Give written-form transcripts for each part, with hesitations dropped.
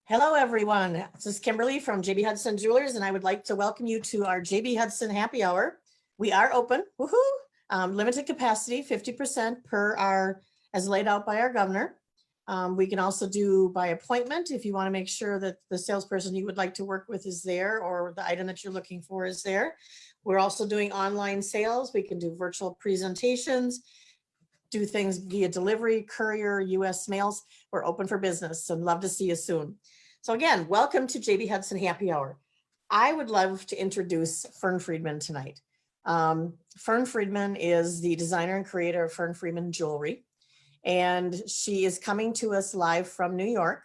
Hello, everyone. This is Kimberley from JB Hudson Jewelers, and I would like to welcome you to our JB Hudson Happy Hour. We are open, woohoo! Limited capacity, 50% per our, as laid out by our governor. We can also do by appointment if you want to make sure that the salesperson you would like to work with is there or the item that you're looking for is there. We're also doing online sales. We can do virtual presentations, do things via delivery, courier, US mails. We're open for business and love to see you soon. So again, welcome to JB Hudson Happy Hour. I would love to introduce Fern Freeman tonight. Fern Freeman is the designer and creator of Fern Freeman Jewelry. And she is coming to us live from New York,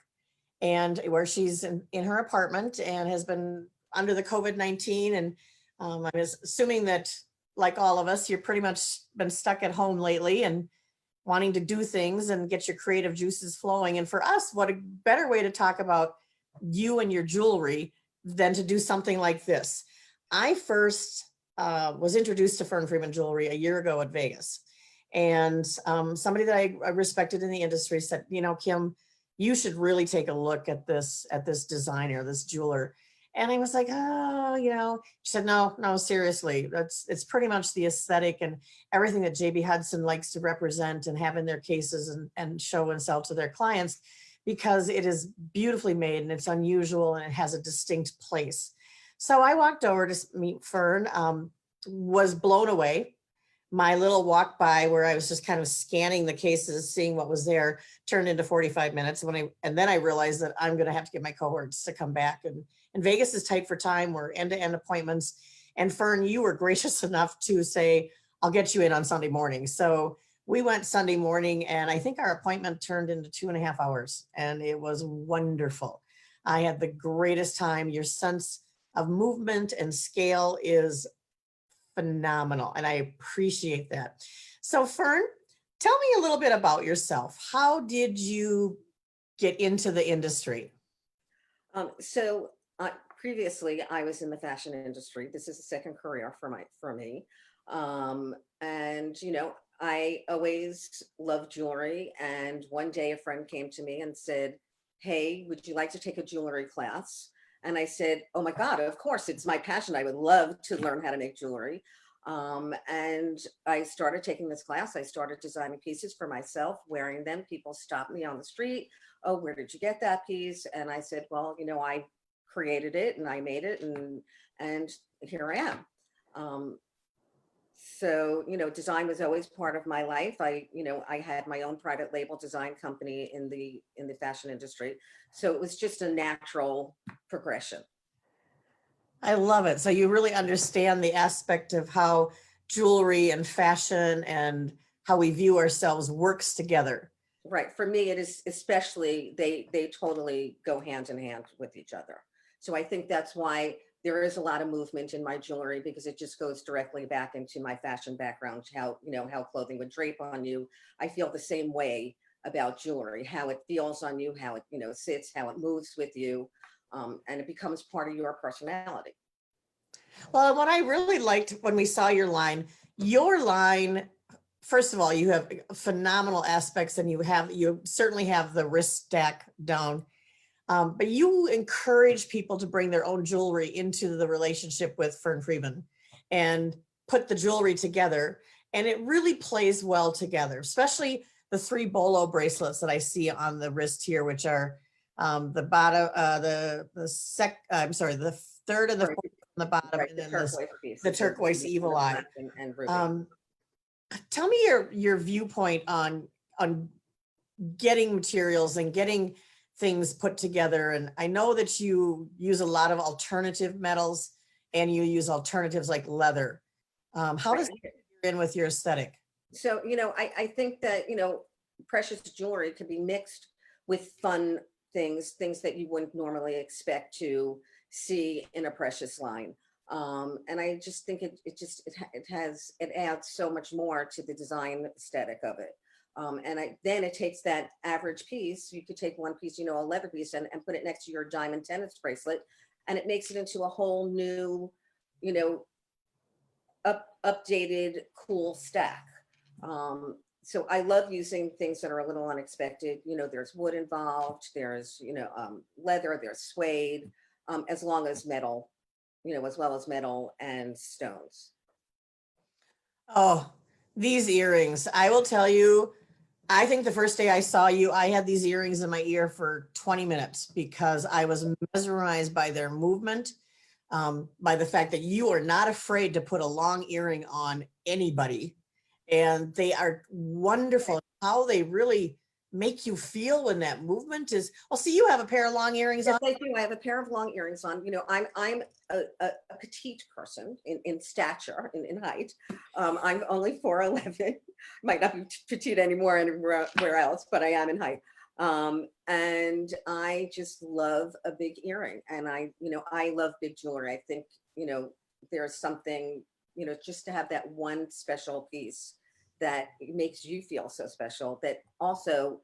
and where she's in her apartment and has been under the COVID-19. And I'm assuming that, like all of us, you're pretty much been stuck at home lately and wanting to do things and get your creative juices flowing. And for us, what a better way to talk about you and your jewelry than to do something like this. I first was introduced to Fern Freeman Jewelry a year ago at Vegas. And somebody that I respected in the industry said, you know, Kim, you should really take a look at this designer, this jeweler. And I was like, oh, you know, she said, no, seriously, it's pretty much the aesthetic and everything that JB Hudson likes to represent and have in their cases and show and sell to their clients, because it is beautifully made and it's unusual and it has a distinct place. So I walked over to meet Fern, was blown away. My little walk by where I was just kind of scanning the cases, seeing what was there, turned into 45 minutes. And then I realized that I'm going to have to get my cohorts to come back. And Vegas is tight for time. We're end-to-end appointments. And Fern, you were gracious enough to say, I'll get you in on Sunday morning. So we went Sunday morning, and I think our appointment turned into 2.5 hours, and it was wonderful. I had the greatest time. Your sense of movement and scale is phenomenal, and I appreciate that. So Fern, tell me a little bit about yourself. How did you get into the industry? Previously I was in the fashion industry. This is a second career for me. And you know, I always loved jewelry. And one day a friend came to me and said, hey, would you like to take a jewelry class? And I said, oh my God, of course, it's my passion. I would love to learn how to make jewelry. And I started taking this class. I started designing pieces for myself, wearing them. People stopped me on the street. Oh, where did you get that piece? And I said, well, you know, I created it and I made it, and here I am. So, you know, design was always part of my life. I had my own private label design company in the fashion industry. So it was just a natural progression. I love it. So you really understand the aspect of how jewelry and fashion and how we view ourselves works together. Right. For me, it is especially, they totally go hand in hand with each other. So I think that's why there is a lot of movement in my jewelry, because it just goes directly back into my fashion background, how clothing would drape on you. I feel the same way about jewelry, how it feels on you, how it, sits, how it moves with you. And it becomes part of your personality. Well, what I really liked when we saw your line, first of all, you have phenomenal aspects, and you certainly have the wrist stack down. But you encourage people to bring their own jewelry into the relationship with Fern Freeman and put the jewelry together. And it really plays well together, especially the 3 Bolo bracelets that I see on the wrist here, which are the bottom, the third and the fourth on the bottom, right, and then the turquoise evil eye. And tell me your viewpoint on getting materials and getting things put together. And I know that you use a lot of alternative metals and you use alternatives like leather. How does it fit in with your aesthetic? So, I think that, precious jewelry could be mixed with fun things that you wouldn't normally expect to see in a precious line. And I just think it adds so much more to the design aesthetic of it. Then it takes that average piece. You could take one piece, a leather piece, and put it next to your diamond tennis bracelet, and it makes it into a whole new, updated, cool stack. so I love using things that are a little unexpected. There's wood involved, there's, leather, there's suede, as long as metal, as well as metal and stones. Oh, these earrings. I will tell you, I think the first day I saw you, I had these earrings in my ear for 20 minutes because I was mesmerized by their movement, by the fact that you are not afraid to put a long earring on anybody. And they are wonderful. How they really make you feel when that movement is. Well, see, you have a pair of long earrings Yes, on. I do. I have a pair of long earrings on. I'm a petite person in stature, in height. I'm only 4'11". Might not be petite anymore anywhere else, but I am in height. And I just love a big earring, and I love big jewelry. I think there's something just to have that one special piece that makes you feel so special, that also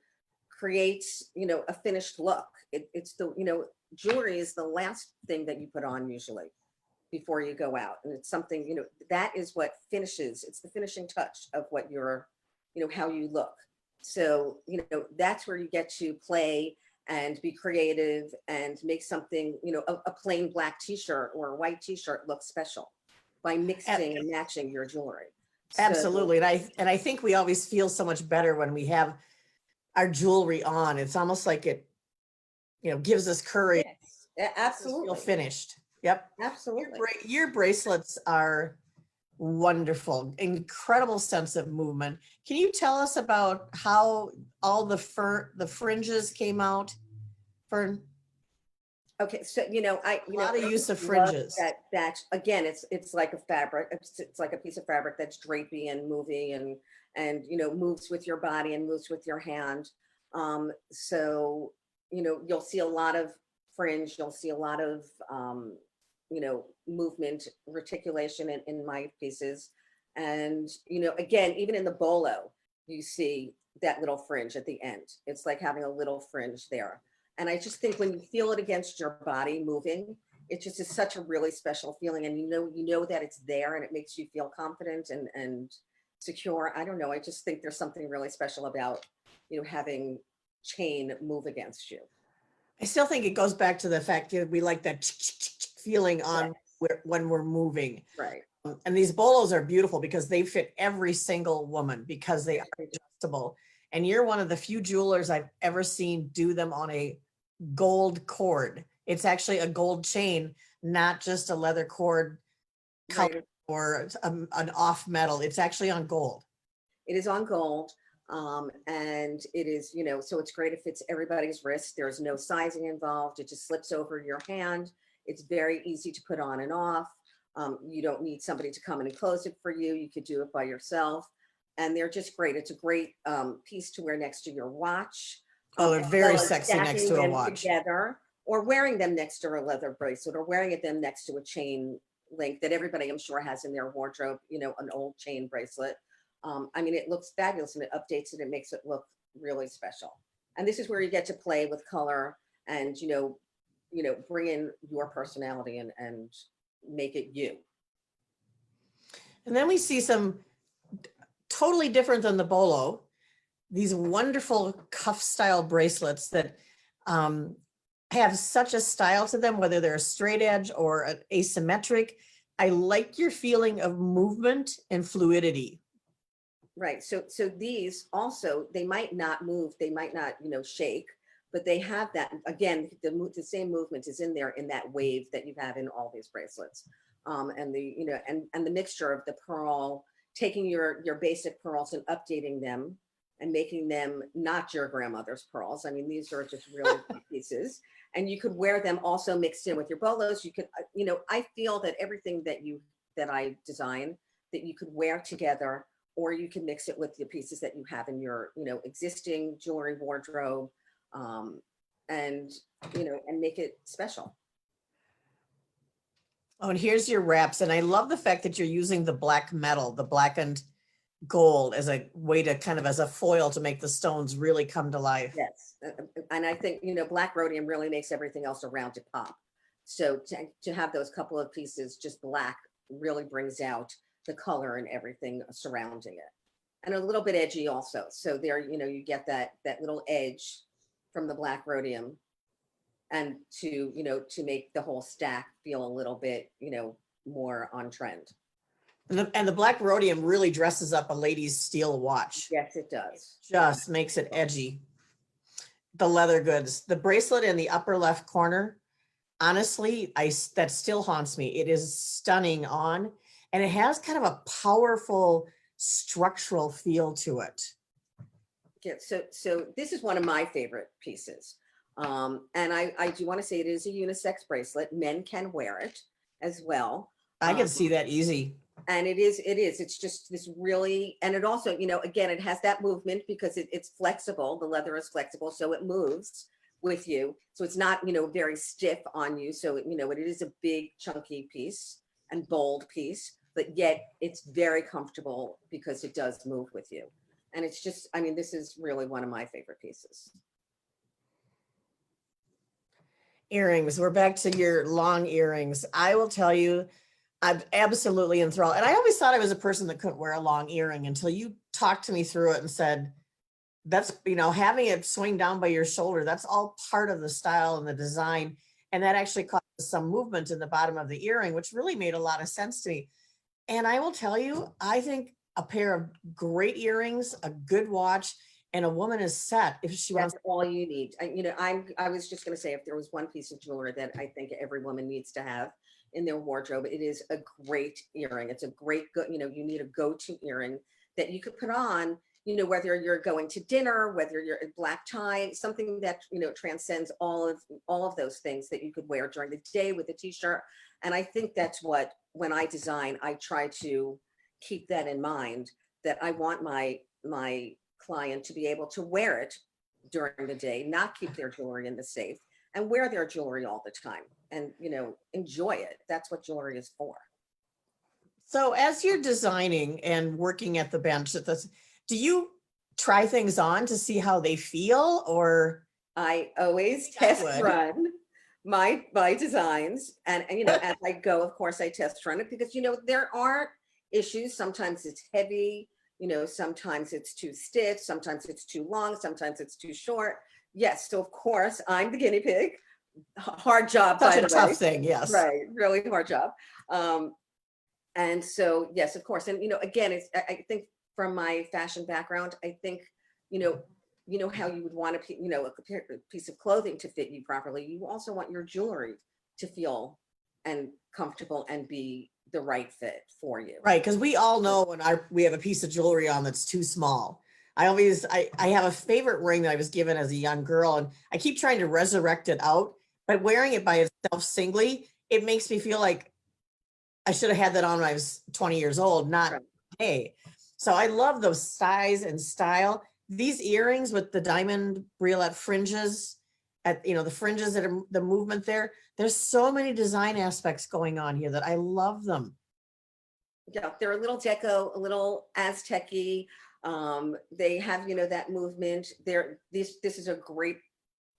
creates a finished look. It's the jewelry is the last thing that you put on usually before you go out, and it's something that is what finishes. It's the finishing touch of what you're how you look. So that's where you get to play and be creative and make something a plain black t-shirt or a white t-shirt look special by mixing and matching your jewelry. Absolutely. And I think we always feel so much better when we have our jewelry on. It's almost like it, gives us courage. Yes, Feel absolutely. finished. Yep. Absolutely. Your bracelets are wonderful, incredible sense of movement. Can you tell us about how all the fringes came out? Fern? Okay, so I A lot of I use of just love fringes. that again, it's like a fabric. It's like a piece of fabric that's drapey and moving and moves with your body and moves with your hand. So you'll see a lot of fringe. You'll see a lot of movement, reticulation in my pieces, and again, even in the bolo, you see that little fringe at the end. It's like having a little fringe there. And I just think when you feel it against your body moving, it just is such a really special feeling. And that it's there, and it makes you feel confident and secure. I don't know. I just think there's something really special about, having chain move against you. I still think it goes back to the fact that we like that feeling on when we're moving. Right. And these bolos are beautiful because they fit every single woman because they are adjustable. And you're one of the few jewelers I've ever seen do them on a gold cord. It's actually a gold chain, not just a leather cord Right. or an off metal. It's actually on gold. It is on gold. And it is, so it's great. It fits everybody's wrist. There's no sizing involved. It just slips over your hand. It's very easy to put on and off. You don't need somebody to come in and close it for you. You could do it by yourself. And they're just great. It's a great piece to wear next to your watch. Oh, they're very well sexy next to a watch. Together, or wearing them next to a leather bracelet, or wearing them next to a chain link that everybody I'm sure has in their wardrobe, an old chain bracelet. I mean, it looks fabulous, and it updates it. It makes it look really special. And this is where you get to play with color and, bring in your personality and make it you. And then we see some totally different than the bolo, these wonderful cuff style bracelets that have such a style to them, whether they're a straight edge or an asymmetric. I like your feeling of movement and fluidity. Right. So these also, they might not move, they might not, shake, but they have that, again, the same movement is in there in that wave that you have in all these bracelets. And the, and the mixture of the pearl, taking your basic pearls and updating them and making them not your grandmother's pearls. I mean, these are just really pieces. And you could wear them also mixed in with your bolos. You could, I feel that everything that I design, that you could wear together, or you can mix it with the pieces that you have in your, existing jewelry wardrobe, and make it special. Oh, and here's your wraps. And I love the fact that you're using the black metal, the blackened gold, as a way to kind of as a foil to make the stones really come to life. Yes. And I think, black rhodium really makes everything else around it pop. So to have those couple of pieces, just black, really brings out the color and everything surrounding it. and a little bit edgy also. So there, you get that little edge from the black rhodium, and to make the whole stack feel a little bit, more on trend. And the black rhodium really dresses up a lady's steel watch. Yes, it does. Just makes it edgy. The leather goods, the bracelet in the upper left corner, honestly, that still haunts me. It is stunning on, and it has kind of a powerful structural feel to it. Yeah, so this is one of my favorite pieces. And I do want to say it is a unisex bracelet. Men can wear it as well. I can see that easy. And it's just this really, and it also, again, it has that movement because it's flexible. The leather is flexible, so it moves with you. So it's not, very stiff on you. So, it is a big chunky piece and bold piece, but yet it's very comfortable because it does move with you. And it's just, this is really one of my favorite pieces. Earrings. We're back to your long earrings. I will tell you, I'm absolutely enthralled. And I always thought I was a person that couldn't wear a long earring until you talked to me through it and said, that's, having it swing down by your shoulder, that's all part of the style and the design. And that actually causes some movement in the bottom of the earring, which really made a lot of sense to me. And I will tell you, I think a pair of great earrings, a good watch, and a woman is set if she wants. That's all you need. I was just going to say, if there was one piece of jewelry that I think every woman needs to have in their wardrobe, it is a great earring. It's a great, you need a go-to earring that you could put on, whether you're going to dinner, whether you're in black tie, something that, transcends all of those things that you could wear during the day with a t-shirt. And I think that's what, when I design, I try to keep that in mind, that I want my client to be able to wear it during the day, not keep their jewelry in the safe, and wear their jewelry all the time and, enjoy it. That's what jewelry is for. So as you're designing and working at the bench, do you try things on to see how they feel, or? I always test run my designs, and as I go, of course, I test run it because, there are issues. Sometimes it's heavy, sometimes it's too stiff, sometimes it's too long, sometimes it's too short. Yes. So of course I'm the guinea pig. Hard job. Such a tough thing. Yes. Right. Really hard job. And so, yes, of course. And, again, I think from my fashion background, I think, how you would want a piece of clothing to fit you properly. You also want your jewelry to feel and comfortable and be the right fit for you. Right. Because we all know when we have a piece of jewelry on that's too small. I have a favorite ring that I was given as a young girl, and I keep trying to resurrect it out, but wearing it by itself singly, it makes me feel like I should have had that on when I was 20 years old, not today. So I love those size and style. These earrings with the diamond briolet fringes, the fringes that are the movement there. There's so many design aspects going on here that I love them. Yeah, they're a little deco, a little Aztec-y. They have, that movement. This is a great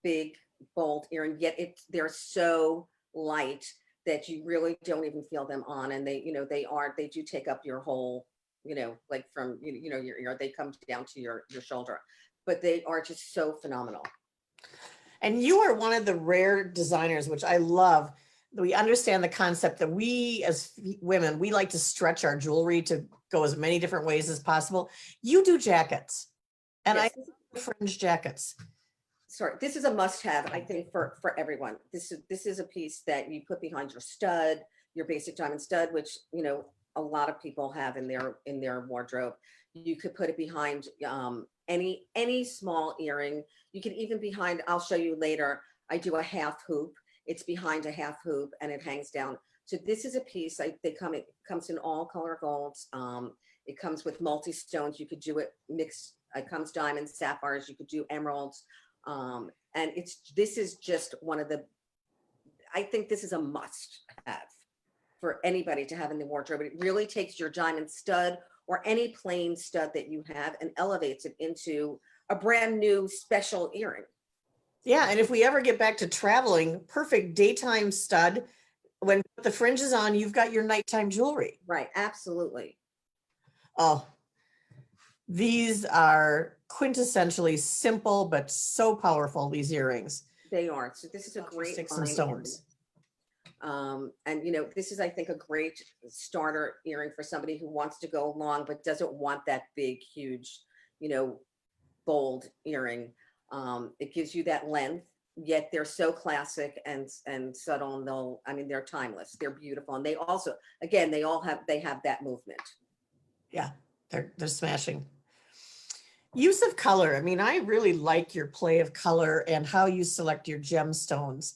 big bold earring, yet they're so light that you really don't even feel them on. And they do take up your whole, like from, your ear, they come down to your shoulder, but they are just so phenomenal. And you are one of the rare designers, which I love. We understand the concept that we as women, we like to stretch our jewelry to go as many different ways as possible. You do jackets, and yes. I fringe jackets. Sorry, this is a must-have, I think, for everyone. This is a piece that you put behind your stud, your basic diamond stud, which a lot of people have in their wardrobe. You could put it behind any small earring. You can even behind. I'll show you later. I do a half hoop. It's behind a half hoop and it hangs down. So this is a piece. It comes in all color golds. It comes with multi stones. You could do it mixed. It comes diamonds, sapphires. You could do emeralds. And this is just one of the, I think this is a must have for anybody to have in the wardrobe. It really takes your diamond stud or any plain stud that you have and elevates it into a brand new special earring. Yeah. And if we ever get back to traveling, perfect daytime stud. When the fringe is on, you've got your nighttime jewelry. Right. Absolutely. Oh, These are quintessentially simple, but so powerful, these earrings. They are. So this is a About your great sticks and fine earring. stones. And this is, I think, a great starter earring for somebody who wants to go long but doesn't want that big, huge, you know, bold earring. It gives you that length, yet they're so classic and subtle. And I mean, they're timeless. They're beautiful, and they also, again, they have that movement. Yeah, they're smashing. Use of color. I mean, I really like your play of color and how you select your gemstones.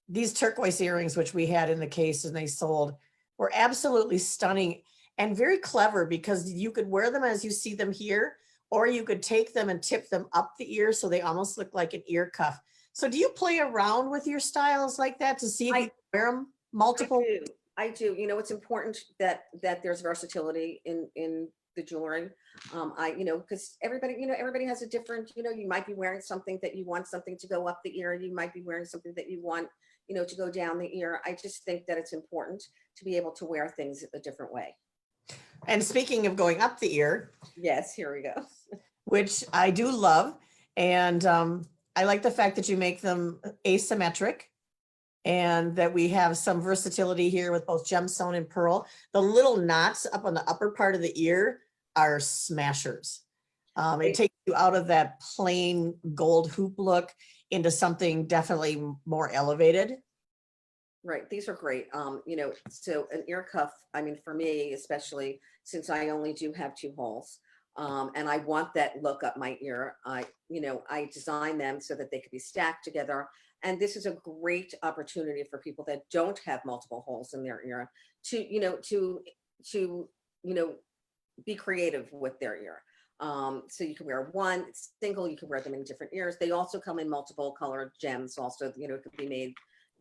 These turquoise earrings, which we had in the case and they sold, were absolutely stunning and very clever because you could wear them as you see them here, or you could take them and tip them up the ear so they almost look like an ear cuff. So do you play around with your styles like that to see if you I can wear them multiple? I do. It's important that there's versatility in the jewelry. Because everybody has a different, you might be wearing something that you want something to go up the ear. You might be wearing something that you want, to go down the ear. I just think that it's important to be able to wear things a different way. And speaking of going up the ear, Yes, here we go. which I do love. And I like the fact that you make them asymmetric and that we have some versatility here with both gemstone and pearl. The little knots up on the upper part of the ear are smashers. It takes you out of that plain gold hoop look into something definitely more elevated. Right. These are great. So an ear cuff, I mean, for me, especially since I only do have 2 holes, and I want that look up my ear, I design them so that they could be stacked together. And this is a great opportunity for people that don't have multiple holes in their ear to be creative with their ear. So you can wear one single, you can wear them in different ears. They also come in multiple colored gems. Also, it could be made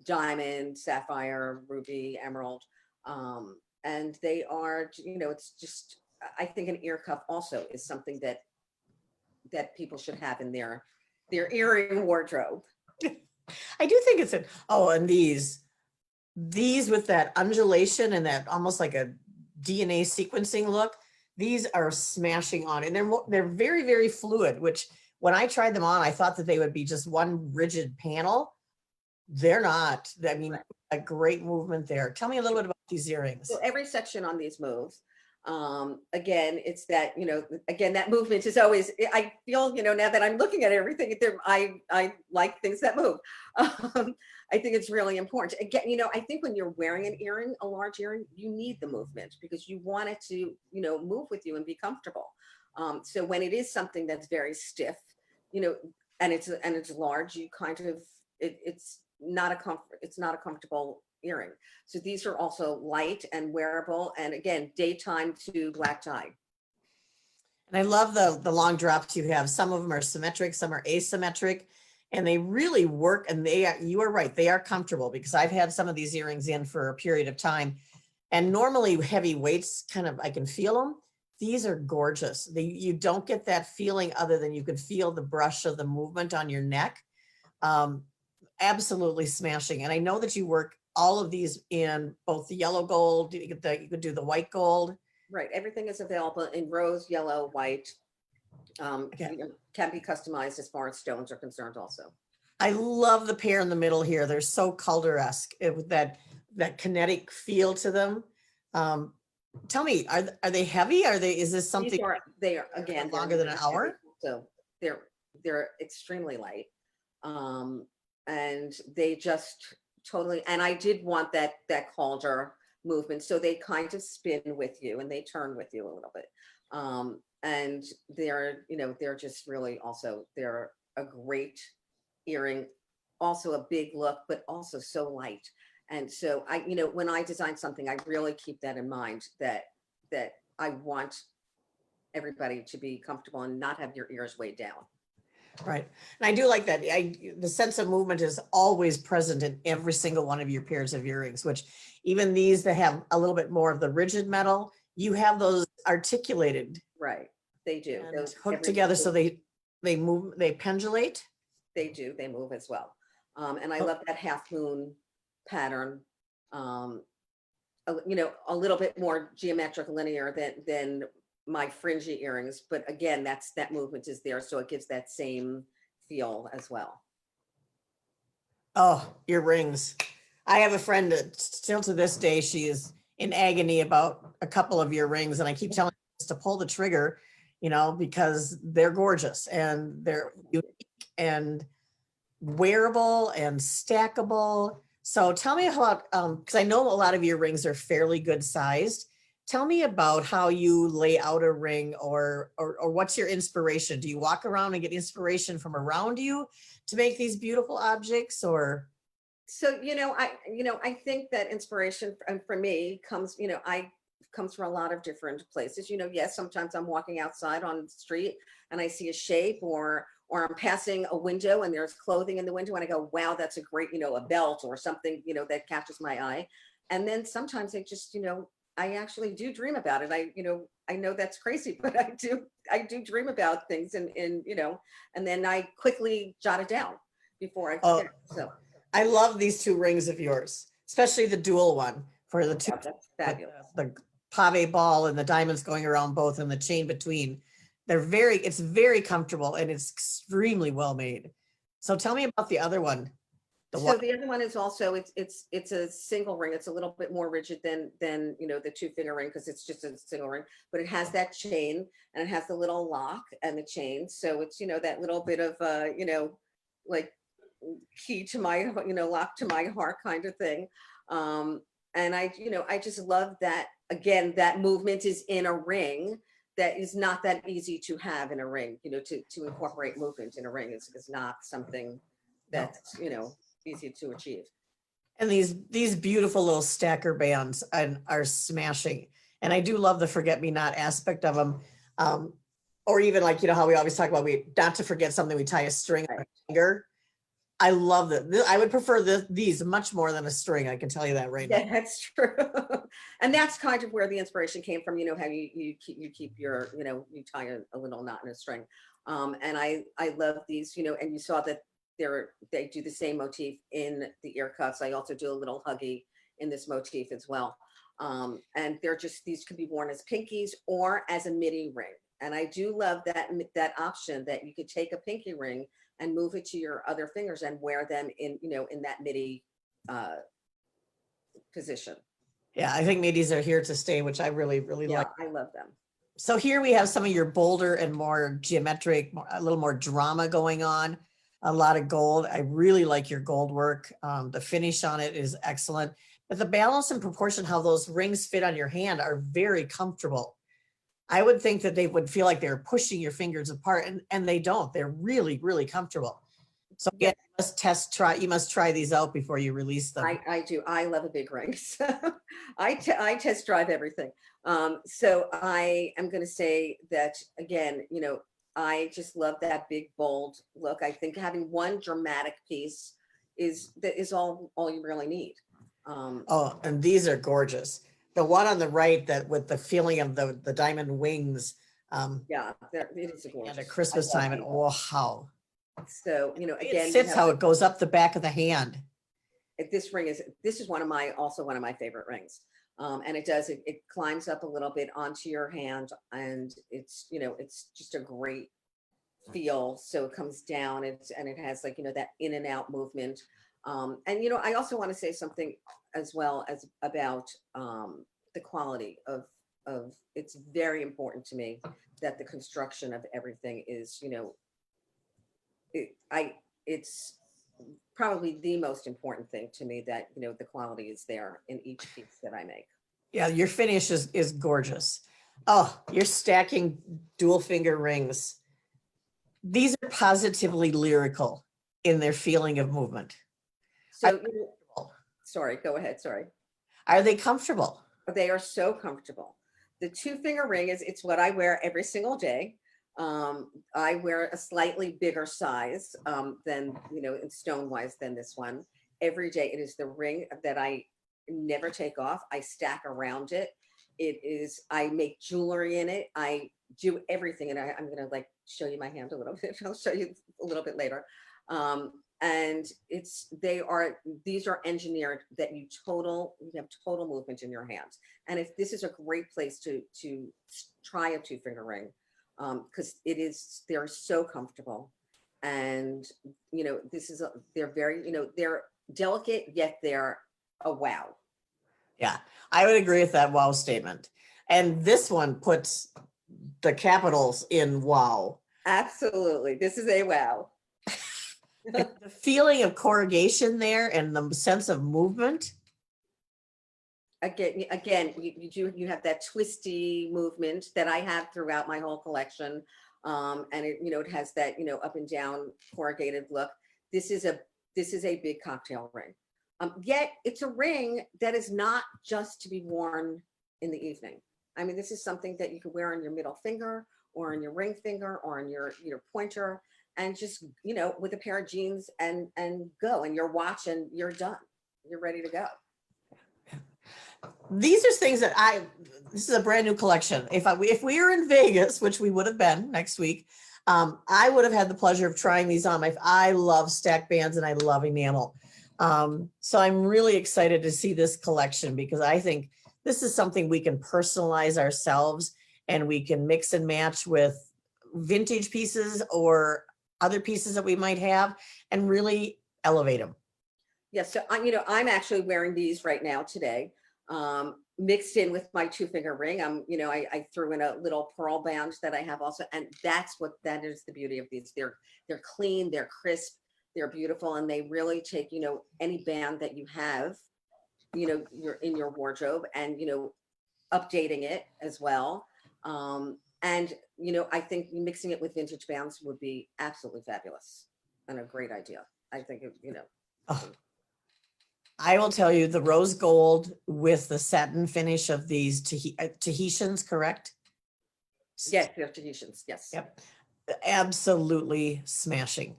diamond, sapphire, ruby, emerald. And they are, it's just, I think an ear cuff also is something that people should have in their earring wardrobe. I do think it's and these with that undulation and that almost like a DNA sequencing look, these are smashing on, and they're very, very fluid, which when I tried them on, I thought that they would be just one rigid panel. They're not. I mean, Right. a great movement there. Tell me a little bit about these earrings. So every section on these moves. Again, it's that, again, that movement is always, I feel, now that I'm looking at everything, I like things that move. I think it's really important. Again, I think when you're wearing an earring, a large earring, you need the movement because you want it to, move with you and be comfortable. So when it is something that's very stiff, and it's large, you kind of, it's not a comfortable earring. So these are also light and wearable, and again, daytime to black tie. And I love the long drops you have. Some of them are symmetric, some are asymmetric, and they really work. And you are right, they are comfortable because I've had some of these earrings in for a period of time, and normally heavy weights I can feel them. These are gorgeous. You don't get that feeling other than you can feel the brush of the movement on your neck. Absolutely smashing. And I know that you work all of these in both the yellow gold, you could do the white gold. Right, everything is available in rose, yellow, white. Okay. Can be customized as far as stones are concerned also. I love the pair in the middle here. They're so Calder-esque with that kinetic feel to them. Tell me, are they heavy? Is this something They are again longer than an hour? So they're extremely light. And they just totally, and I did want that Calder movement. So they kind of spin with you and they turn with you a little bit. And they're just really also, they're a great earring, also a big look, but also so light. And so when I design something, I really keep that in mind that I want everybody to be comfortable and not have your ears weighed down. Right. And I do like that. The sense of movement is always present in every single one of your pairs of earrings, which even these that have a little bit more of the rigid metal, you have those articulated. Right. They do. And hooked together so they move, they pendulate. They do. They move as well. And I love that half moon pattern. A little bit more geometric linear than my fringy earrings, but again, that movement is there, so it gives that same feel as well. Oh, your rings. I have a friend that still to this day, she is in agony about a couple of your rings. And I keep telling her to pull the trigger, because they're gorgeous and they're unique and wearable and stackable. So tell me about, because I know a lot of your rings are fairly good sized. Tell me about how you lay out a ring or what's your inspiration? Do you walk around and get inspiration from around you to make these beautiful objects or? So, I think that inspiration for me comes, comes from a lot of different places. Yes, sometimes I'm walking outside on the street and I see a shape or I'm passing a window and there's clothing in the window and I go, wow, that's a great, a belt or something, that catches my eye. And then sometimes I just, I actually do dream about it. I know that's crazy, but I do dream about things and and then I quickly jot it down before I forget. So I love these two rings of yours, especially the dual one for the two, yeah, that's fabulous. the pave ball and the diamonds going around both and the chain between. It's very comfortable and it's extremely well made. So tell me about the other one. So the other one is also it's a single ring. It's a little bit more rigid than the 2-finger ring because it's just a single ring, but it has that chain and it has the little lock and the chain. So it's that little bit of like key to my lock to my heart kind of thing. And I just love that, again, that movement is in a ring that is not that easy to have in a ring. To incorporate movement in a ring is not something that's easy to achieve. And these beautiful little stacker bands are smashing. And I do love the forget me not aspect of them. Or even like, how we always talk about not to forget something, we tie a string on a finger. I love that. I would prefer these much more than a string. I can tell you that right now. Yeah, that's true. And that's kind of where the inspiration came from, how you keep your, you tie a little knot in a string. And I love these, and you saw that they do the same motif in the ear cuffs. I also do a little huggy in this motif as well. And these could be worn as pinkies or as a midi ring. And I do love that option that you could take a pinky ring and move it to your other fingers and wear them in that midi position. Yeah, I think midis are here to stay, which I really, really like. I love them. So here we have some of your bolder and more geometric, a little more drama going on. A lot of gold. I really like your gold work. The finish on it is excellent. But the balance and proportion, how those rings fit on your hand are very comfortable. I would think that they would feel like they're pushing your fingers apart, and they don't. They're really, really comfortable. So again, you must try these out before you release them. I do. I love a big ring. So I test drive everything. So I am going to say that again, I just love that big, bold look. I think having one dramatic piece is all you really need. Oh, and these are gorgeous. The one on the right, that with the feeling of the diamond wings. Yeah, it is a gorgeous. At Christmas time, and wow. So again, it sits how it goes up the back of the hand. This is one of my favorite rings. And it climbs up a little bit onto your hand, and it's just a great feel. So it comes down, and it has like that in and out movement. And I also want to say something as well as about the quality of it's very important to me that the construction of everything is it's probably the most important thing to me, that the quality is there in each piece that I make. Yeah, your finish is gorgeous. Oh, you're stacking dual finger rings. These are positively lyrical in their feeling of movement. So sorry, go ahead. Sorry. Are they comfortable? They are so comfortable. The 2-finger ring it's what I wear every single day. I wear a slightly bigger size than, in stone wise than this one. Every day, it is the ring that I never take off. I stack around it. I make jewelry in it. I do everything. And I'm going to show you my hand a little bit. I'll show you a little bit later. and these are engineered that you have total movement in your hands. And if this is a great place to try a 2-finger ring, because they're so comfortable. And, they're very, they're delicate, yet they're a wow. Yeah, I would agree with that wow statement. And this one puts the capitals in wow. Absolutely. This is a wow. The feeling of corrugation there and the sense of movement. Again, you have that twisty movement that I have throughout my whole collection. And it has that, up and down corrugated look. This is a big cocktail ring. Yet it's a ring that is not just to be worn in the evening. I mean, this is something that you could wear on your middle finger or on your ring finger or on your pointer, and just, with a pair of jeans and go, and your watch, and you're done. You're ready to go. These are things that this is a brand new collection. If we were in Vegas, which we would have been next week, I would have had the pleasure of trying these on. I love stack bands and I love enamel. So I'm really excited to see this collection, because I think this is something we can personalize ourselves, and we can mix and match with vintage pieces or other pieces that we might have and really elevate them. Yes. So I'm actually wearing these right now today, mixed in with my 2-finger ring. I threw in a little pearl band that I have also. And that is the beauty of these. They're clean, they're crisp, they're beautiful, and they really take, any band that you have, you're in your wardrobe, and, updating it as well. And, I think mixing it with vintage bands would be absolutely fabulous and a great idea. I think, Oh, I will tell you, the rose gold with the satin finish of these Tahitians, correct? yes, they're Tahitians. Yes. Yep. Absolutely smashing.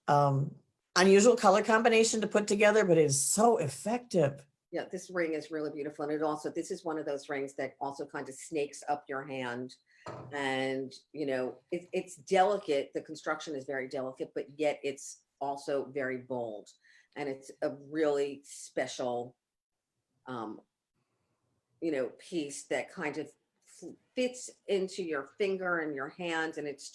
Unusual color combination to put together, but it is so effective. Yeah, this ring is really beautiful. And this is one of those rings that also kind of snakes up your hand. And, it's delicate. The construction is very delicate, but yet it's also very bold. And it's a really special, piece that kind of fits into your finger and your hand. And it's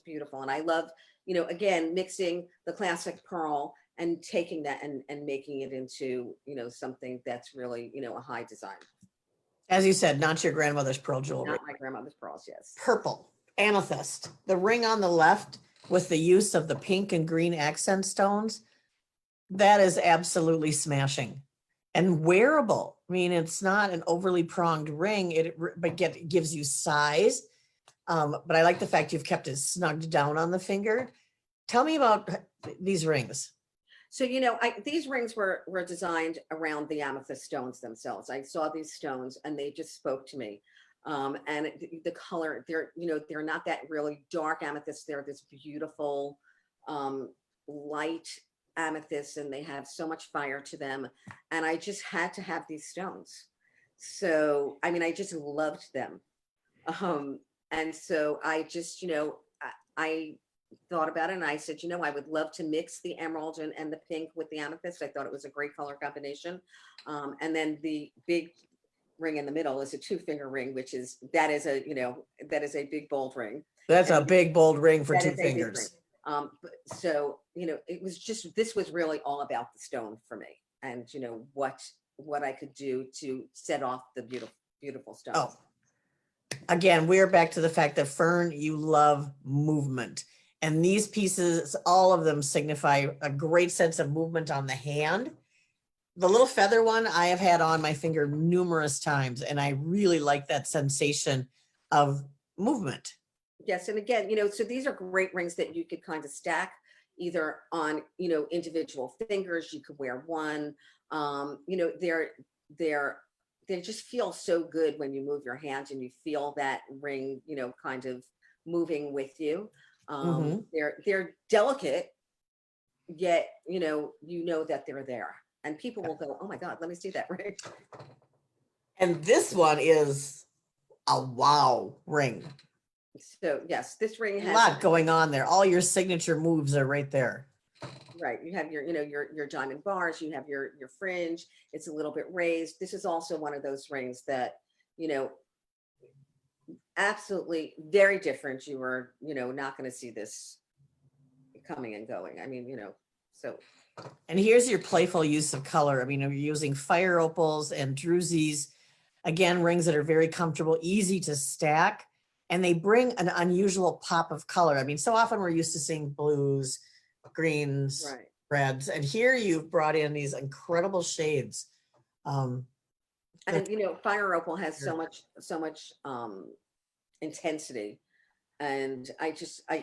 beautiful. And I love, again, mixing the classic pearl and taking that and making it into, something that's really, a high design. As you said, not your grandmother's pearl jewelry. Not my grandmother's pearls, yes. Purple, amethyst, the ring on the left with the use of the pink and green accent stones. That is absolutely smashing and wearable. I mean, it's not an overly pronged ring, but it gives you size. But I like the fact you've kept it snugged down on the finger. Tell me about these rings. So, these rings were designed around the amethyst stones themselves. I saw these stones and they just spoke to me. And the color, they're not that really dark amethyst. They're this beautiful, light amethyst, and they have so much fire to them. And I just had to have these stones. So, I just loved them. And so I just, I thought about it, and I said, I would love to mix the emerald and the pink with the amethyst. I thought it was a great color combination. And then the big ring in the middle is a 2-finger ring, that is a big bold ring. That's a big bold ring for 2 fingers. So, this was really all about the stone for me, and, what I could do to set off the beautiful stones. Oh, again, we're back to the fact that, Fern, you love movement. And these pieces, all of them signify a great sense of movement on the hand. The little feather one I have had on my finger numerous times, and I really like that sensation of movement. Yes. And again, so these are great rings that you could kind of stack either on, individual fingers. You could wear one, they just feel so good when you move your hand and you feel that ring, kind of moving with you. They're delicate, yet, that they're there, and people will go, oh my God, let me see that ring. And this one is a wow ring. So yes, this ring has a lot going on there. All your signature moves are right there. Right. You have your, your diamond bars, you have your fringe. It's a little bit raised. This is also one of those rings that, you know, absolutely very different. You were, not going to see this coming and going. I mean, so. And here's your playful use of color. I mean, you're using fire opals and drusies, again, rings that are very comfortable, easy to stack, and they bring an unusual pop of color. I mean, so often we're used to seeing blues, greens, Right. reds, and here you've brought in these incredible shades. Um, And, fire opal has so much intensity. And I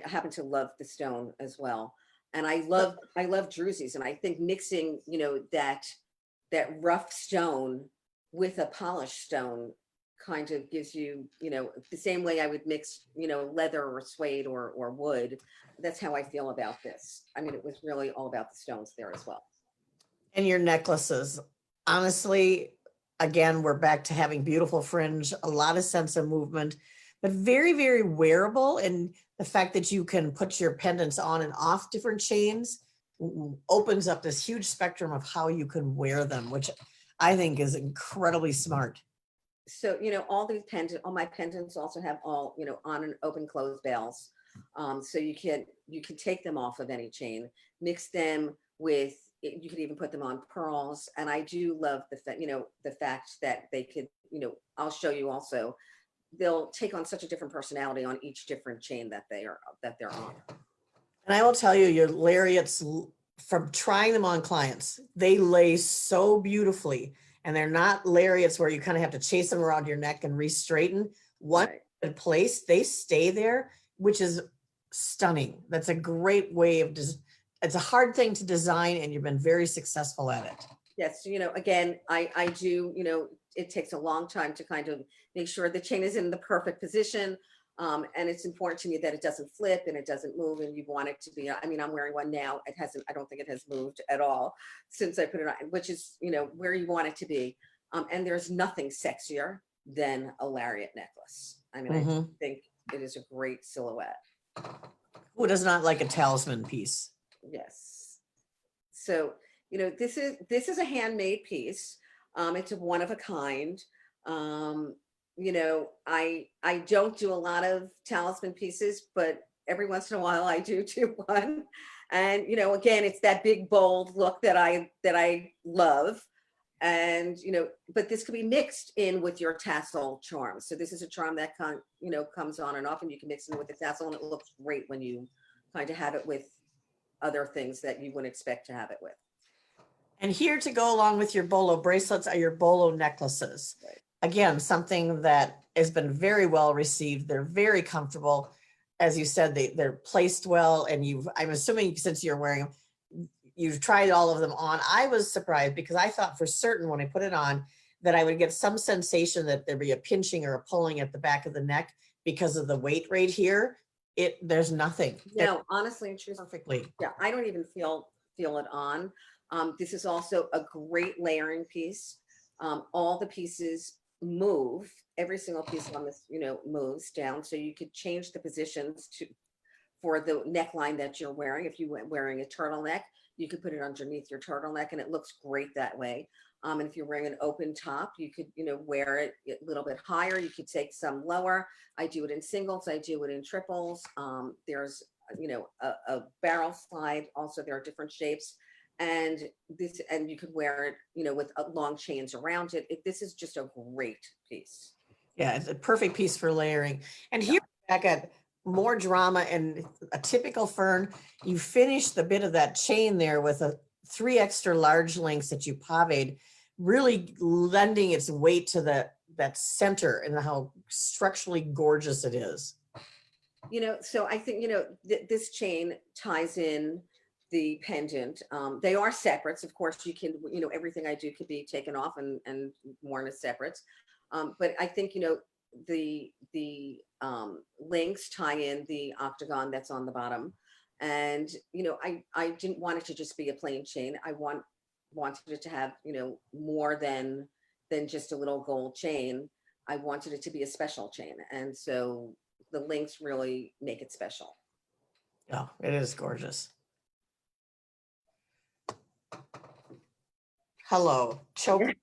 happen to love the stone as well. And I love drusies. And I think mixing, that rough stone with a polished stone kind of gives you, the same way I would mix, leather or suede or wood. That's how I feel about this. I mean, it was really all about the stones there as well. and your necklaces, honestly, again, we're back to having beautiful fringe, a lot of sense of movement, but very, very wearable. And the fact that you can put your pendants on and off different chains opens up this huge spectrum of how you can wear them, which I think is incredibly smart. So, all my pendants also have all, on and open close bells. So you can take them off of any chain, mix them with, you could even put them on pearls. And I do love the fact that they could, I'll show you also, they'll take on such a different personality on each different chain that they're on. And I will tell you, your lariats, from trying them on clients, they lay so beautifully. And they're not lariats where you kind of have to chase them around your neck and re-straighten. Once in place, they stay there, which is stunning. That's a great way of it's a hard thing to design, and you've been very successful at it. Yes, again, I do, it takes a long time to kind of make sure the chain is in the perfect position. And it's important to me that it doesn't flip and it doesn't move, and you want it to be, I mean, I'm wearing one now. I don't think it has moved at all since I put it on, which is, where you want it to be. And there's nothing sexier than a lariat necklace. I mean, I think it is a great silhouette. Who does not like a talisman piece? Yes. So, this is a handmade piece. It's a one of a kind. I don't do a lot of talisman pieces, but every once in a while I do one. And, again, it's that big, bold look that I love. And, but this could be mixed in with your tassel charm. So this is a charm that comes on and off, and you can mix it with the tassel, and it looks great when you kind of have it with other things that you wouldn't expect to have it with. And here to go along with your bolo bracelets are your bolo necklaces. Right. Again, something that has been very well received. They're very comfortable. As you said, they're placed well, and I'm assuming since you're wearing them, you've tried all of them on. I was surprised because I thought for certain when I put it on that I would get some sensation that there'd be a pinching or a pulling at the back of the neck because of the weight right here. There's nothing. No, honestly and truthfully, Perfectly. yeah, I don't even feel it on. This is also a great layering piece. All the pieces move. Every single piece on this, moves down. So you could change the positions for the neckline that you're wearing. If you were wearing a turtleneck, you could put it underneath your turtleneck, and it looks great that way. And if you're wearing an open top, you could, wear it a little bit higher. You could take some lower. I do it in singles. I do it in triples. There's, a barrel slide. Also, there are different shapes. And you could wear it, with long chains around it. This is just a great piece. Yeah, it's a perfect piece for layering. And here back at more drama and a typical Fern, you finish the bit of that chain there with 3 extra large links that you pavéed, really lending its weight to that center and how structurally gorgeous it is. So I think, this chain ties in the pendant. They are separates. Of course, you can, everything I do could be taken off and worn as separates. But I think, the links tie in the octagon that's on the bottom. And, I didn't want it to just be a plain chain. I wanted it to have, more than just a little gold chain. I wanted it to be a special chain. And so the links really make it special. Oh, it is gorgeous. Hello, choker.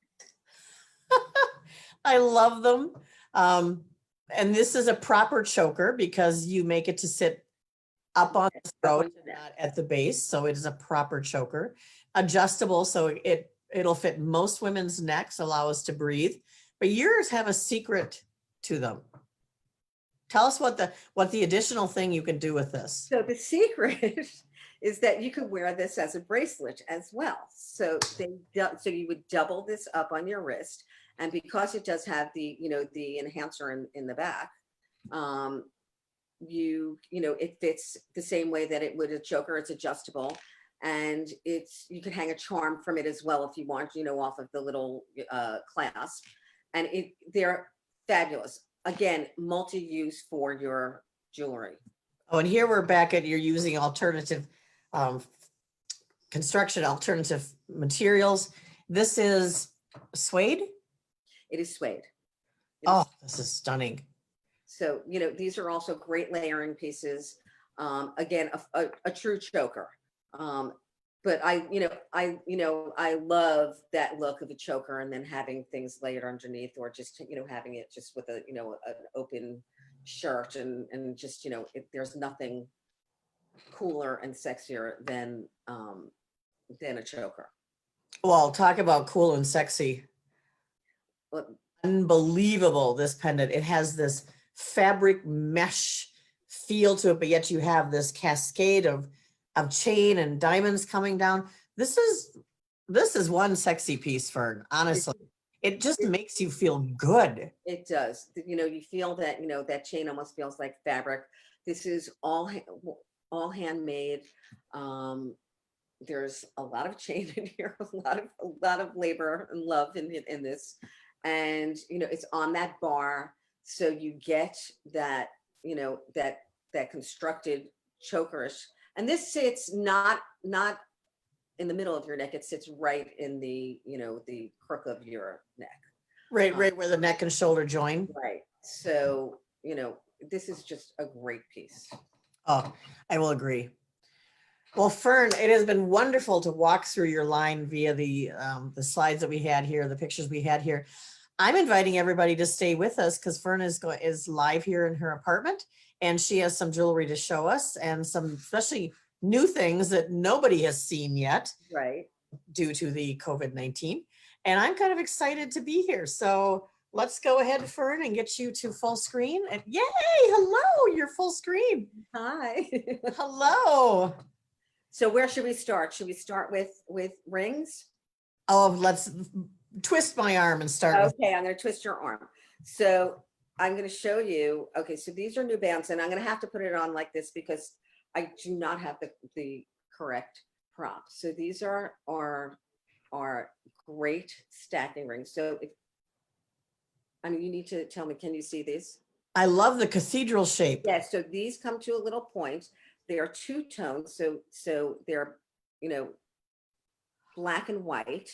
I love them. And this is a proper choker because you make it to sit up on the throat and not at the base. So it is a proper choker. Adjustable, so it'll fit most women's necks, allow us to breathe. But yours have a secret to them. Tell us what the additional thing you can do with this. So the secret is that you could wear this as a bracelet as well. So so you would double this up on your wrist, and because it does have the the enhancer in the back, it fits the same way that it would a choker. It's adjustable, and you can hang a charm from it as well if you want, off of the little clasp, and they're fabulous. Again, multi-use for your jewelry. Oh, and here we're back at you're using alternative construction, alternative materials. This is suede. It is suede. Oh, this is stunning. So, these are also great layering pieces. Again, a true choker. But I love that look of a choker and then having things layered underneath, or just, having it just with an open shirt and just, there's nothing cooler and sexier than a choker. Well, talk about cool and sexy. Well, unbelievable, this pendant. It has this fabric mesh feel to it, but yet you have this cascade of chain and diamonds coming down. This is one sexy piece, Fern. Honestly, it just makes you feel good. It does. You feel that, that chain almost feels like fabric. This is all handmade. There's a lot of chain in here, a lot of labor and love in this. And, it's on that bar. So you get that, that constructed chokerish. And this sits not in the middle of your neck. It sits right in the, the crook of your neck. Right where the neck and shoulder join. Right. So, this is just a great piece. Oh, I will agree. Well, Fern, it has been wonderful to walk through your line via the slides that we had here, the pictures we had here. I'm inviting everybody to stay with us because Fern is live here in her apartment, and she has some jewelry to show us and some especially new things that nobody has seen yet, right, due to the COVID-19. And I'm kind of excited to be here. So let's go ahead, Fern, and get you to full screen. And yay! Hello, you're full screen. Hi. Hello. So where should we start? Should we start with rings? Oh, let's twist my arm and start. Okay, I'm going to twist your arm. So I'm going to show you. Okay, so these are new bands, and I'm going to have to put it on like this because I do not have the correct prop. So these are great stacking rings. So you need to tell me, can you see these? I love the cathedral shape. Yes, so these come to a little point. They are two tones, so they're black and white,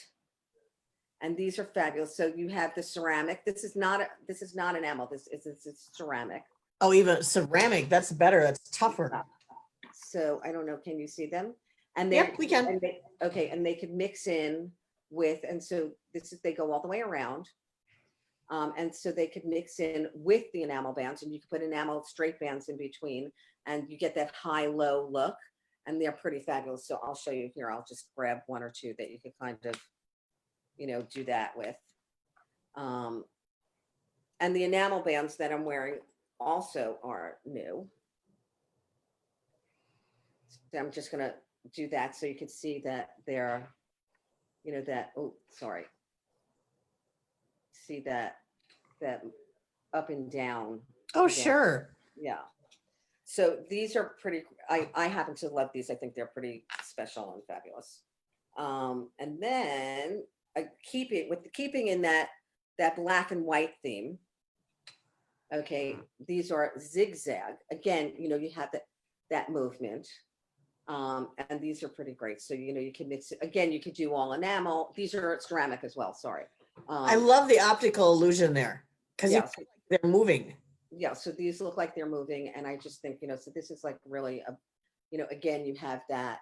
and these are fabulous. So you have the ceramic. This is not enamel. This is ceramic. Oh, even ceramic. That's better. That's tougher. So I don't know. Can you see them? And yep, we can. And they could mix in with, and so they go all the way around. And so they could mix in with the enamel bands, and you could put enamel straight bands in between, and you get that high-low look, and they're pretty fabulous. So I'll show you here. I'll just grab one or two that you could kind of, do that with. And the enamel bands that I'm wearing also are new. So I'm just gonna do that so you can see that they're, see that up and down. Oh, sure. Yeah. So these are pretty, I happen to love these. I think they're pretty special and fabulous. And then keeping in that black and white theme. Okay, these are zigzag. Again, you have that movement. And these are pretty great. So, you can mix it. Again, you could do all enamel. These are ceramic as well. Sorry. I love the optical illusion there because they're moving. Yeah, so these look like they're moving, and I just think, so this is like really again, you have that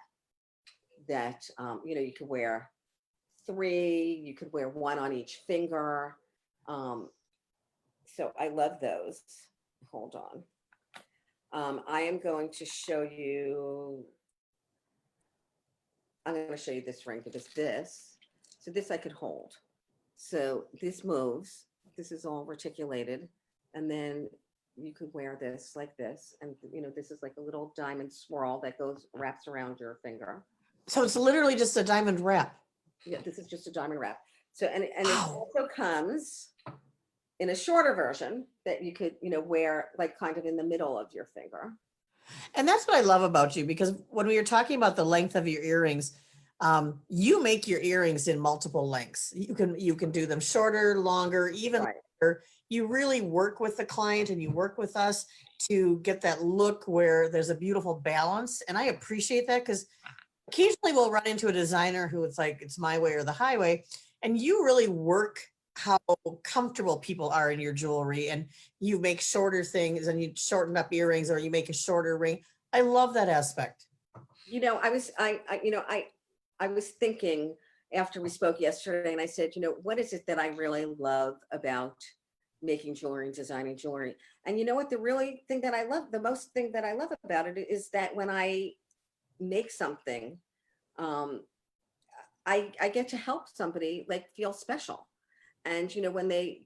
you can wear 3. You could wear one on each finger. So I love those. Hold on. I am going to show you. I'm going to show you this ring because so this I could hold. So this moves. This is all reticulated, and then you could wear this like this, and this is like a little diamond swirl that wraps around your finger. So it's literally just a diamond wrap. Yeah, this is just a diamond wrap. So and it Wow. also comes in a shorter version that you could wear like kind of in the middle of your finger. And that's what I love about you, because when we were talking about the length of your earrings, you make your earrings in multiple lengths. You can do them shorter, longer, even Right. longer. You really work with the client and you work with us to get that look where there's a beautiful balance. And I appreciate that, because occasionally we'll run into a designer who it's like, it's my way or the highway. And you really work how comfortable people are in your jewelry, and you make shorter things and you shorten up earrings, or you make a shorter ring. I love that aspect. I was thinking after we spoke yesterday, and I said, what is it that I really love about making jewelry and designing jewelry? And you know what, the most thing that I love about it is that when I make something, I get to help somebody like feel special. And when they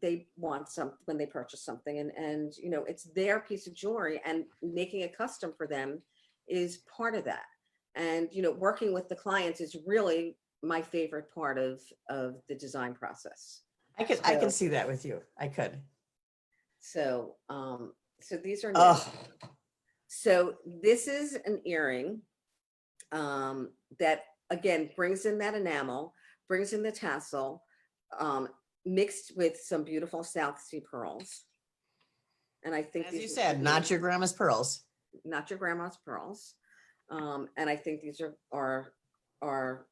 when they purchase something, and it's their piece of jewelry, and making it custom for them is part of that. And working with the clients is really my favorite part of the design process. I can see that with you. I could. So so these are new. Oh, So this is an earring that again brings in that enamel, brings in the tassel, mixed with some beautiful South Sea pearls. And I think as you said, not your grandma's pearls. Not your grandma's pearls. And I think these are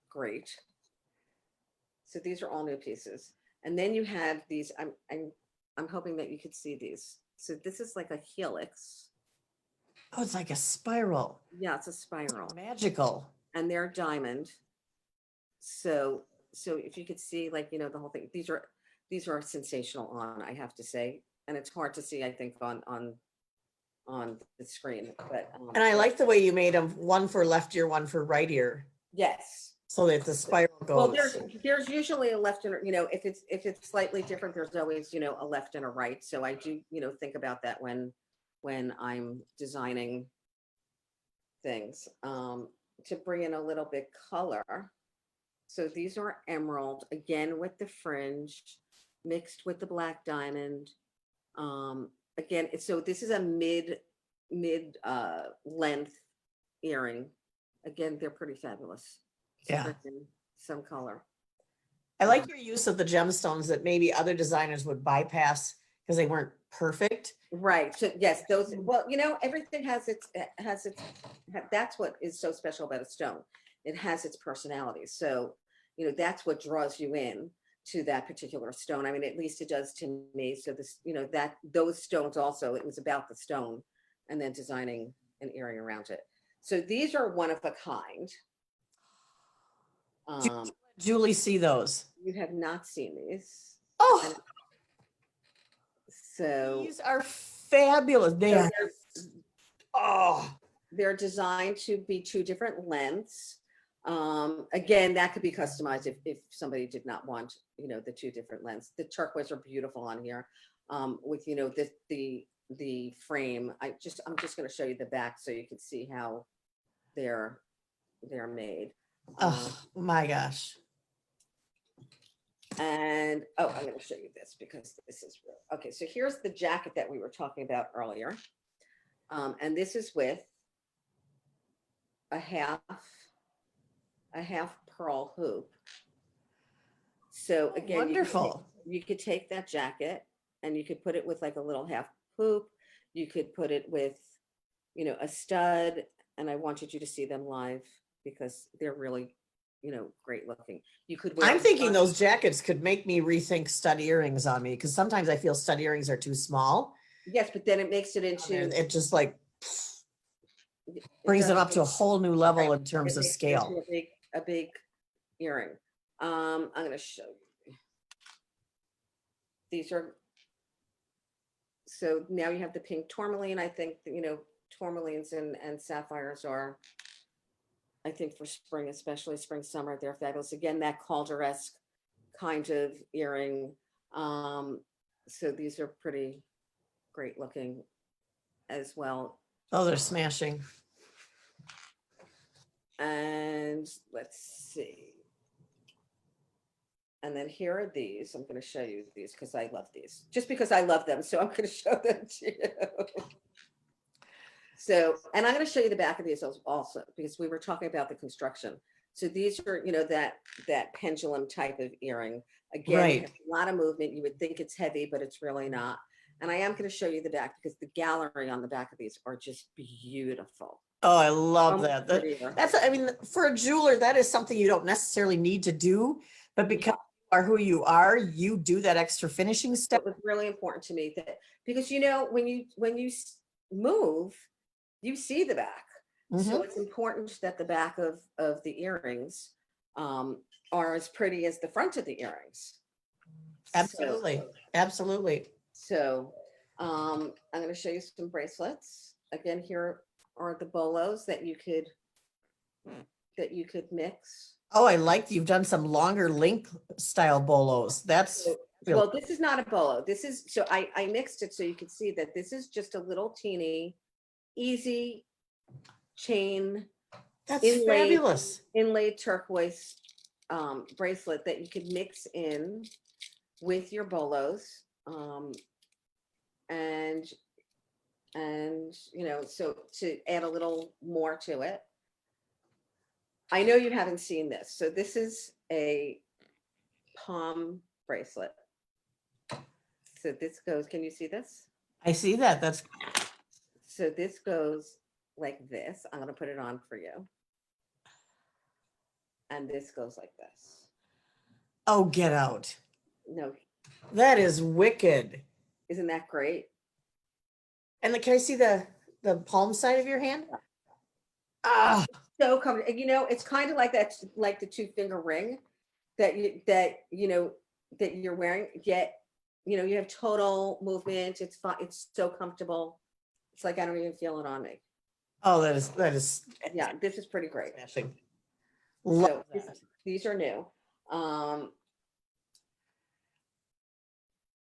great. So these are all new pieces. And then you have these, I'm hoping that you could see these. So this is like a helix. Oh, it's like a spiral. Yeah, it's a spiral. Magical. And they're diamond. So if you could see, like, the whole thing, these are sensational on, I have to say. And it's hard to see, I think, on the screen, but And I like the way you made them, one for left ear, one for right ear, yes. so that the spiral goes. Well, there's usually a left and if it's slightly different, there's always a left and a right. So I do think about that when I'm designing things, to bring in a little bit color. So these are emerald, again with the fringe mixed with the black diamond. Again, so this is a mid length earring. Again, they're pretty fabulous. Yeah. Some color. I like your use of the gemstones that maybe other designers would bypass because they weren't perfect. Right. So yes, those, well, everything has its, that's what is so special about a stone. It has its personality. So, that's what draws you in to that particular stone. I mean, at least it does to me. So this, those stones also, it was about the stone and then designing an earring around it. So these are one of a kind. Julie, see those? You have not seen these. Oh, so these are fabulous. They are. Oh, they're designed to be 2 different lengths. Again, that could be customized if somebody did not want, the 2 different lengths. The turquoise are beautiful on here, with, the frame. I'm just going to show you the back so you can see how they're made. oh my gosh. And I'm going to show you this because this is real. Okay. So here's the jacket that we were talking about earlier. And this is with a half pearl hoop. So again, wonderful. You could take that jacket and you could put it with like a little half hoop. You could put it with, a stud. And I wanted you to see them live because they're really, great looking. You could wear. I'm thinking those jackets could make me rethink stud earrings on me, because sometimes I feel stud earrings are too small. Yes, but then it makes it into. It just like brings them up to a whole new level in terms of scale. A big earring. I'm going to show you. These are, so now you have the pink tourmaline. I think, tourmalines and sapphires are, I think for spring, especially spring, summer, they're fabulous. Again, that Calder-esque kind of earring. So these are pretty great looking as well. Oh, they're smashing. And let's see. And then here are these. I'm going to show you these because I love these. Just because I love them. So I'm going to show them to you. So, and I'm going to show you the back of these also, because we were talking about the construction. So these are, that pendulum type of earring. Again, Right. it has a lot of movement. You would think it's heavy, but it's really not. And I am going to show you the back because the gallery on the back of these are just beautiful. Oh, I love So that. much prettier. That's, I mean, for a jeweler, that is something you don't necessarily need to do, but because you are who you are, you do that extra finishing step. It was really important to me that, because when you move, you see the back. So it's important that the back of the earrings are as pretty as the front of the earrings. Absolutely. Absolutely. So I'm going to show you some bracelets. Again, here are the bolos that you could mix. Oh, I like you've done some longer link style bolos. That's Well, this is not a bolo. This is, so I mixed it so you can see that this is just a little teeny, easy chain. that's fabulous. Inlaid turquoise bracelet that you could mix in with your bolos. And so to add a little more to it. I know you haven't seen this. So this is a palm bracelet. So this goes, can you see this? I see that. That's So this goes like this. I'm going to put it on for you. And this goes like this. oh, get out. No, That is wicked. isn't that great? And can I see the palm side of your hand? Ah, So comfortable. It's kind of like that, like the 2-finger ring that you're wearing. Yet, you have total movement. It's fun. It's so comfortable. It's like I don't even feel it on me. oh, that is Yeah, this is pretty great. smashing. So Love that. these are new.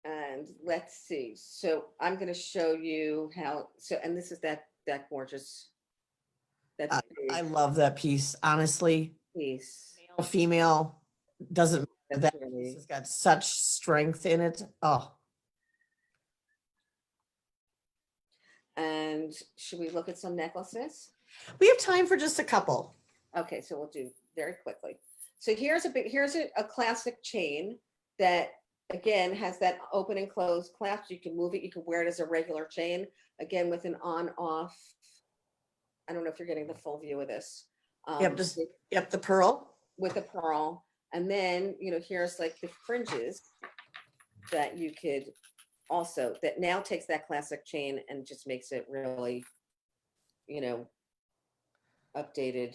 And let's see. So I'm going to show you how. So, and this is that gorgeous. That's I love that piece. Honestly, piece. male, female, doesn't matter. That's That really, piece has got such strength in it. Oh, and should we look at some necklaces? we have time for just a couple. Okay, so we'll do very quickly. So here's a classic chain that again has that open and close clasp. You can move it. You can wear it as a regular chain. Again, with an on-off. I don't know if you're getting the full view of this. Yep, the pearl. With a pearl. And then, here's like the fringes that you could also, that now takes that classic chain and just makes it really, updated.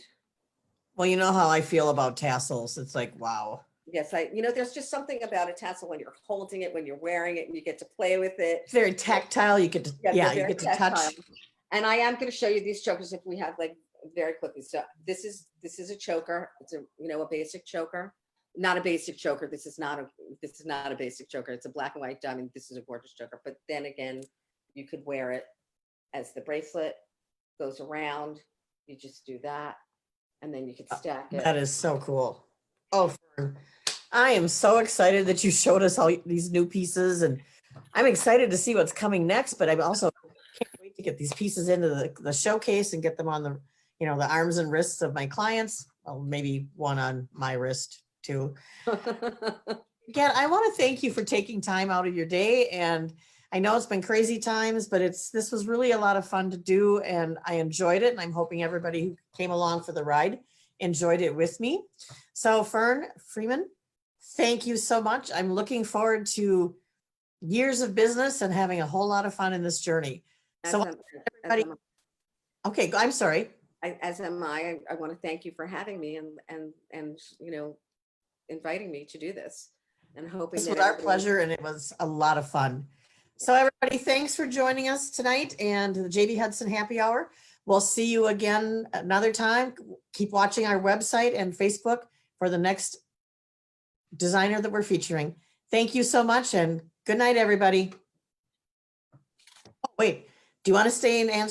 Well, you know how I feel about tassels. It's like, wow. Yes, there's just something about a tassel when you're holding it, when you're wearing it, and you get to play with it. It's very tactile. You get to, Yeah, you get to touch. And I am going to show you these chokers if we have like very quickly. So this is a choker. It's a basic choker, not a basic choker. This is not a basic choker. It's a black and white diamond. This is a gorgeous choker. But then again, you could wear it as the bracelet goes around. You just do that, and then you could stack it. That is so cool. Oh, Fern, I am so excited that you showed us all these new pieces, and I'm excited to see what's coming next, but I'm also can't wait to get these pieces into the showcase and get them on the, the arms and wrists of my clients. Well, maybe one on my wrist too. Again, I want to thank you for taking time out of your day, and I know it's been crazy times, but this was really a lot of fun to do, and I enjoyed it, and I'm hoping everybody who came along for the ride enjoyed it with me. So Fern Freeman, thank you so much. I'm looking forward to years of business and having a whole lot of fun in this journey. So everybody, okay, I'm sorry. As am I want to thank you for having me and inviting me to do this and hoping This that was our everybody- pleasure and it was a lot of fun. So everybody, thanks for joining us tonight and the JB Hudson Happy Hour. We'll see you again another time. Keep watching our website and Facebook for the next designer that we're featuring. Thank you so much and good night, everybody. Oh, wait, do you want to stay and answer